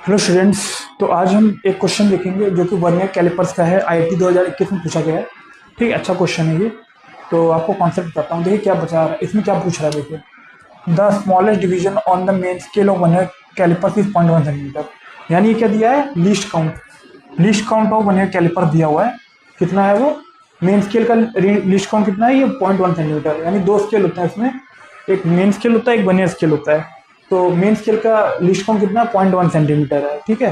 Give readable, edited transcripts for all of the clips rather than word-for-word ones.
Hello students, तो आज हम एक क्वेश्चन देखेंगे जो कि वर्नियर कैलिपर्स का है। आईआईटी 2021 में पूछा गया है। ठीक है, अच्छा क्वेश्चन है ये। तो आपको कॉन्सेप्ट बताता हूँ। देखिए क्या बचा रहा है इसमें, क्या पूछ रहा है। देखिए, the smallest division on the main scale of vernier callipers is 0.1 centimetre. यानी ये क्या दिया है, least count. Least count of vernier calliper दिया हुआ है। कितना है वो, मेन स्केल का लीस्ट काउंट कितना है, ये 0.1 सेंटीमीटर। यानी दो स्केल होता है इसमें, एक मेन स्केल होता है, एक वर्नियर स्केल होता है। तो मेन स्केल का लीस्ट काउंट कितना, 0.1 सेंटीमीटर है। ठीक है,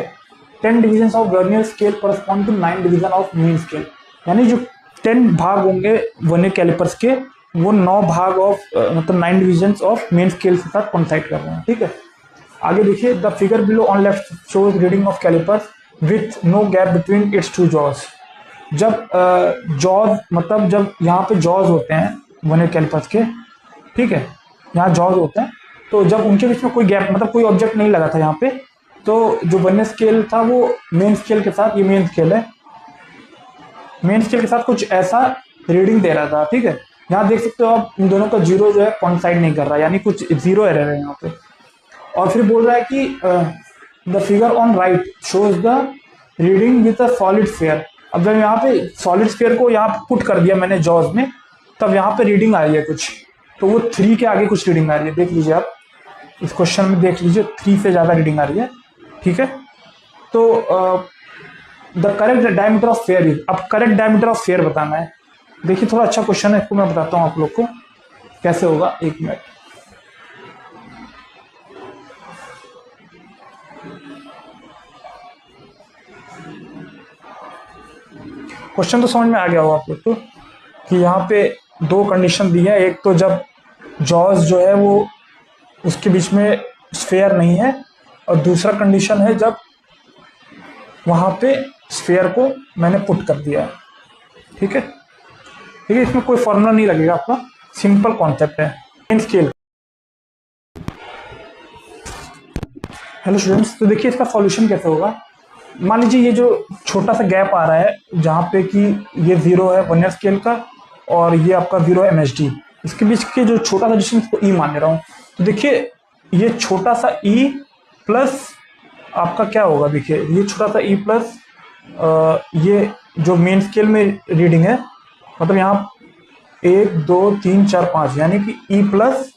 10 division of vernier scale correspond to 9 division of main scale. यानी जो 10 भाग होंगे वर्नियर कैलिपर्स के, वो 9 भाग ऑफ मतलब 9 डिविजन ऑफ मेन स्केल के साथ कॉन्साइड कर रहे हैं। ठीक है, आगे देखिए, the figure below on left shows reading of callipers with no gap between its two jaws. जब जॉज मतलब जब यहाँ पे जॉज होते हैं वर्नियर कैलिपर्स के, ठीक है, यहाँ जॉज होते हैं, तो जब उनके बीच में कोई गैप मतलब कोई ऑब्जेक्ट नहीं लगा था यहाँ पे, तो जो वर्नियर स्केल था वो मेन स्केल के साथ, ये मेन स्केल है, मेन स्केल के साथ कुछ ऐसा रीडिंग दे रहा था। ठीक है, यहाँ देख सकते हो आप, इन दोनों का जीरो जो है कॉन्साइड नहीं कर रहा, यानी कुछ जीरो एरर है यहाँ पे। और फिर बोल रहा है कि the figure on right shows the reading with a solid sphere. अब जब यहाँ पे सॉलिड स्फीयर को यहाँ पुट कर दिया मैंने जॉज में, तब यहाँ पे रीडिंग आ रही है कुछ, तो वो 3 के आगे कुछ रीडिंग आ रही है। देख लीजिए आप इस क्वेश्चन में, देख लीजिए 3 से ज़्यादा रीडिंग आ रही है। ठीक है, तो the correct diameter of sphere is, अब करेक्ट डायमीटर ऑफ स्फीयर बताना है। देखिए थोड़ा अच्छा क्वेश्चन है, इसको मैं बताता हूँ आप लोग को कैसे होगा। 1 मिनट, क्वेश्चन तो समझ में आ गया होगा आप लोग को कि यहाँ पे 2 कंडीशन दी है। एक तो जब जॉज जो है वो उसके बीच में स्फीयर नहीं है, और दूसरा कंडीशन है जब वहाँ पे स्फीयर को मैंने पुट कर दिया है। ठीक है, ठीक है, इसमें कोई फॉर्मूला नहीं लगेगा आपका, सिंपल कॉन्सेप्ट है मेन स्केल। हेलो स्टूडेंट्स, तो देखिए इसका सॉल्यूशन कैसे होगा। मान लीजिए ये जो छोटा सा गैप आ रहा है जहाँ पे कि ये 0 है वर्नियर स्केल का, और ये आपका 0 है MSD, इसके बीच के जो छोटा सा डिस्टेंस को E मान ले रहा हूँ। तो देखिए ये छोटा सा E प्लस आपका क्या होगा, देखिए ये छोटा सा E प्लस ये जो मेन स्केल में रीडिंग है, मतलब यहाँ 1 2 3 4 5, यानी कि E प्लस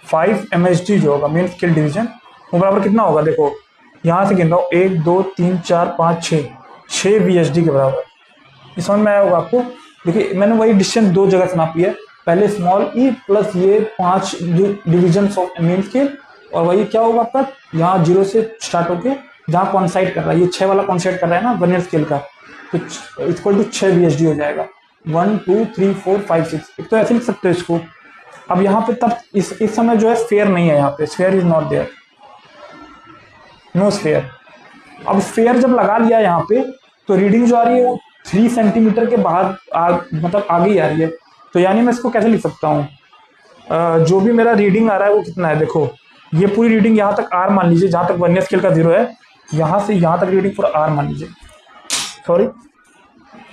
5 MSD जो होगा मेन स्केल डिवीजन, वो बराबर कितना होगा। देखो यहाँ से गिन रहा हूँ, 1 2 3 4 5 6 VSD के बराबर। ये समझ में आया होगा आपको। देखिए मैंने वही डिस्टेंस 2 जगह से नापी है, पहले स्मॉल E प्लस ये 5 डिवीजन ऑफ मेन स्केल, और वही क्या होगा आपका, यहाँ 0 से स्टार्ट होके जहाँ कॉन्साइड कर रहा है, ये 6 वाला कॉन्साइड कर रहा है ना वर्नियर स्केल का, तो इक्वल टू 6 VSD हो जाएगा। 1 2 3 4 5 6, एक तो ऐसे लिख सकते हो इसको। अब यहाँ पे तब इस समय जो है स्फीयर नहीं है, यहाँ पे sphere is not there, no sphere. अब स्फीयर जब लगा लिया यहाँ पे, तो रीडिंग जो आ रही है वो 3 सेंटीमीटर के बाहर मतलब आगे ही आ रही है। तो यानी मैं इसको कैसे लिख सकता हूँ, जो भी मेरा रीडिंग आ रहा है वो कितना है। देखो ये पूरी रीडिंग यहाँ तक R मान लीजिए, जहाँ तक वर्नियर स्केल का 0 है, यहाँ से यहाँ तक रीडिंग पूरा R मान लीजिए, सॉरी।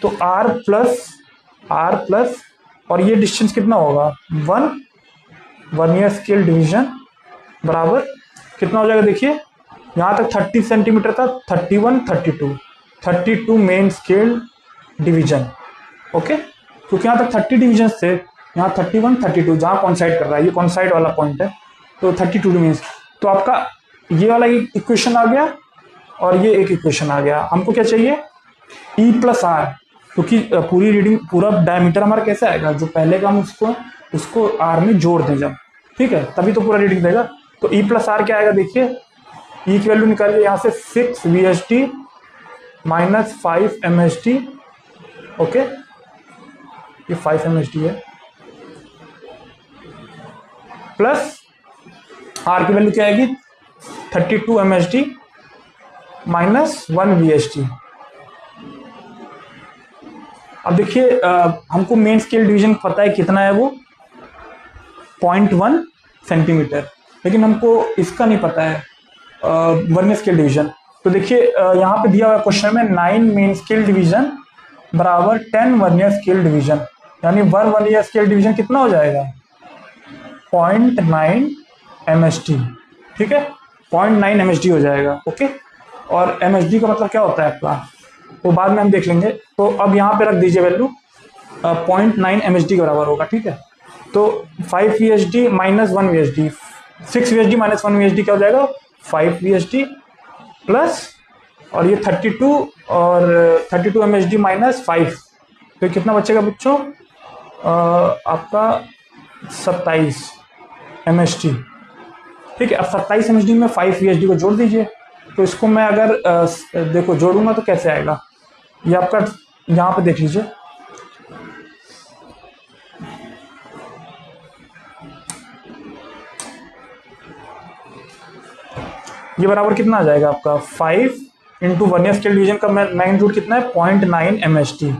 तो R प्लस और ये डिस्टेंस कितना होगा, 1 वर्नियर स्केल डिवीजन बराबर कितना हो जाएगा। देखिए यहाँ तक 30 सेंटीमीटर था, 31 32 मेन स्केल डिवीजन। ओके, क्योंकि यहाँ तक 30 डिवीजन थे, यहाँ 31 32 जहाँ कॉन्साइड कर रहा है, ये कॉन्साइड वाला पॉइंट है, तो 32 मीन्स, तो आपका ये वाला एक इक्वेशन आ गया और ये एक इक्वेशन आ गया। हमको क्या चाहिए, E प्लस R, क्योंकि पूरी रीडिंग पूरा डायमीटर हमारा कैसे आएगा, जो पहले का हम उसको R में जोड़ दें जब, ठीक है, तभी तो पूरा रीडिंग देगा। तो E प्लस R क्या आएगा, देखिए E की वैल्यू निकालिए यहाँ से, 6 VSD माइनस 5 MSD। ओके, ये 5 MSD है, प्लस R की वैल्यू क्या आएगी, 32 MSD माइनस 1 VSD। अब देखिए हमको मेन स्केल डिवीजन पता है कितना है, वो 0.1 सेंटीमीटर, लेकिन हमको इसका नहीं पता है वर्नियर स्केल डिवीजन। तो देखिए यहाँ पे दिया हुआ क्वेश्चन में 9 मेन स्केल डिवीजन बराबर 10 वर्नियर स्केल डिवीजन, यानी 1 वर्नियर स्केल डिवीजन कितना हो जाएगा, 0.9 MSD। ठीक है, 0.9 MHD हो जाएगा। ओके, और MHD का मतलब क्या होता है आपका, वो बाद में हम देख लेंगे। तो अब यहाँ पे रख दीजिए वैल्यू 0.9 MHD के बराबर होगा। ठीक है, तो 5 VHD minus 1 VHD, 6 VHD minus 1 VHD क्या हो जाएगा, 5 VHD प्लस, और ये 32 और 32 MHD माइनस 5, तो कितना बचेगा बच्चों, आपका 27 MHD। ठीक है, अब 27 MHD में 5 VHD को जोड़ दीजिए। तो इसको मैं अगर देखो जोड़ूंगा तो कैसे आएगा, ये आपका यहाँ पे देख लीजिए, ये बराबर कितना आ जाएगा आपका 5 इंटू वर्नियर स्केल डिवीजन का मैग्नीट्यूड कितना है 0.9 MHD,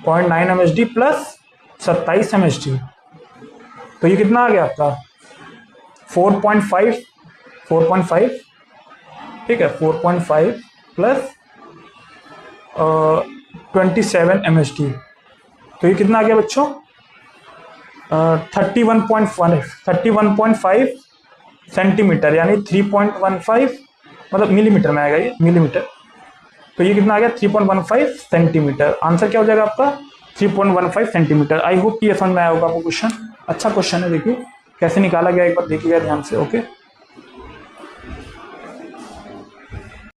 0.9 MHD प्लस 27 MHD, तो ये कितना आ गया आपका 4.5, 4.5। ठीक है, 4.5 प्लस 27 MHD, तो ये कितना आ गया बच्चों 31.5 सेंटीमीटर, यानी 3.15, मतलब मिलीमीटर में आएगा, ये मिलीमीटर। तो ये कितना आ गया 3.15 सेंटीमीटर। आंसर क्या हो जाएगा आपका 3.15 सेंटीमीटर। आई होप कि ये समझ में आया होगा आपको क्वेश्चन। अच्छा क्वेश्चन है, देखिए कैसे निकाला गया, एक बार देखिएगा ध्यान से। ओके।